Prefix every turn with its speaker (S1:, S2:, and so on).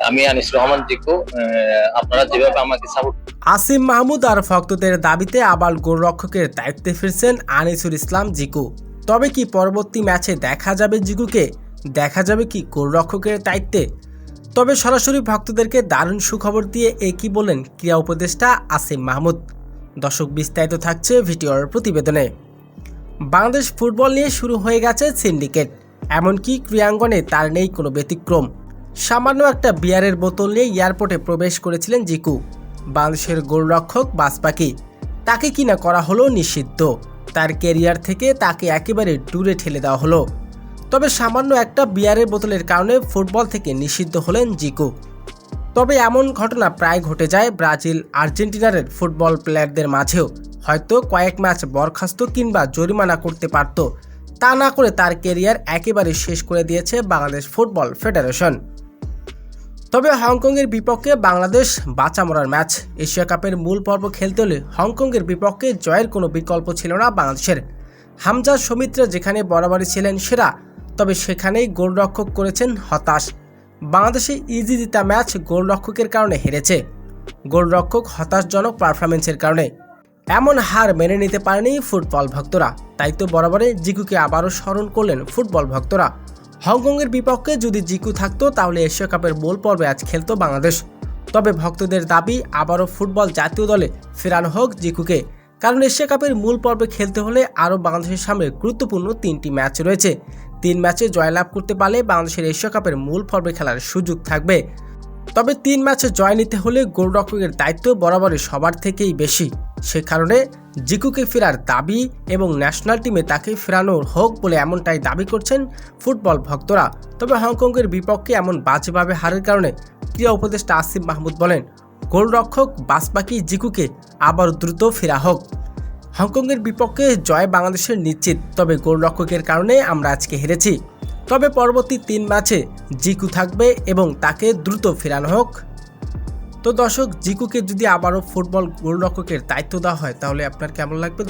S1: আমি আনিসুর রহমান জিকু। আপনারা যেভাবে আমাকে সাপোর্ট।
S2: আসিম মাহমুদ আর ভক্তদের দাবিতে আবার গোলরক্ষকের দায়িত্বে ফিরছেন আনিসুর ইসলাম জিকু। তবে কি পরবর্তী ম্যাচে দেখা যাবে জিকুকে? দেখা যাবে কি গোলরক্ষকের দায়িত্বে? তবে সরাসরি ভক্তদেরকে দারুণ সুখবর দিয়ে একই বলেন ক্রীড়া উপদেষ্টা আসিম মাহমুদ। দর্শক, বিস্তারিত থাকছে ভিডিওর প্রতিবেদনে। বাংলাদেশ ফুটবল নিয়ে শুরু হয়ে গেছে সিন্ডিকেট, এমনকি ক্রীড়াঙ্গনে তার নেই কোনো ব্যতিক্রম। সামান্য একটা বিয়ারের বোতল নিয়ে এয়ারপোর্টে প্রবেশ করেছিলেন জিকু। বাংলাদেশের গোলরক্ষক বাসপাকি, তাকে কিনা করা হলো নিষিদ্ধ। তার ক্যারিয়ার থেকে তাকে একেবারে দূরে ঠেলে দেওয়া হলো। তবে সামান্য একটা বিয়ারের বোতলের কারণে ফুটবল থেকে নিষিদ্ধ হলেন জিকু। তবে এমন ঘটনা প্রায় ঘটে যায় ব্রাজিল আর্জেন্টিনার ফুটবল প্লেয়ারদের মাঝেও। হয়তো কয়েক ম্যাচ বরখাস্ত কিংবা জরিমানা করতে পারত, তা না করে তার ক্যারিয়ার একেবারে শেষ করে দিয়েছে বাংলাদেশ ফুটবল ফেডারেশন। তবে হংকংয়ের বিপক্ষে বাংলাদেশ বাঁচা মরার ম্যাচ। এশিয়া কাপের মূল পর্ব খেলতে হলে হংকংয়ের বিপক্ষে জয়ের কোনো বিকল্প ছিল না বাংলাদেশের। হামজা সৌমিত্রা যেখানে বরাবরই ছিলেন সেরা, তবে সেখানেই গোলরক্ষক করেছেন হতাশ। বাংলাদেশে ইজি জিতা ম্যাচ গোলরক্ষকের কারণে হেরেছে। গোলরক্ষক হতাশজনক পারফরমেন্সের কারণে এমন হার মেনে নিতে পারেনি ফুটবল ভক্তরা। তাই তো বরাবরে জিকুকে আবারও স্মরণ করলেন ফুটবল ভক্তরা। হংকংয়ের বিপক্ষে যদি জিকু থাকতো তাহলে এশিয়া কাপের মূল পর্বে আজ খেলতো বাংলাদেশ। তবে ভক্তদের দাবি আবারও ফুটবল জাতীয় দলে ফেরানো হোক জিকুকে, কারণ এশিয়া কাপের মূল পর্বে খেলতে হলে আরও বাংলাদেশের সামনে গুরুত্বপূর্ণ 3টি ম্যাচ রয়েছে। 3 ম্যাচে জয়লাভ করতে পারলে বাংলাদেশের এশিয়া কাপের মূল পর্বে খেলার সুযোগ থাকবে। তবে 3 ম্যাচে জয় নিতে হলে গোলরক্ষকের দায়িত্ব বরাবরই সবার থেকেই বেশি। সে কারণে জিকুকে ফেরার দাবি এবং ন্যাশনাল টিমে তাকে ফেরানো হোক বলে এমনটাই দাবি করছেন ফুটবল ভক্তরা। তবে হংকংয়ের বিপক্ষে এমন বাজেভাবে হারের কারণে ক্রীড়া উপদেষ্টা আসিম মাহমুদ বলেন, গোলরক্ষক বাসপাকি জিকুকে আবার দ্রুত ফেরা হোক। হংকংয়ের বিপক্ষে জয় বাংলাদেশের নিশ্চিত, তবে গোলরক্ষকের কারণে আমরা আজকে হেরেছি। তবে পরবর্তী 3 ম্যাচে জিকু থাকবে এবং তাকে দ্রুত ফেরানো হোক। তো দর্শক, জিকুকে যদি আবারও ফুটবল গোলরক্ষকের দায়িত্ব দেওয়া হয় তাহলে আপনার কেমন লাগবে?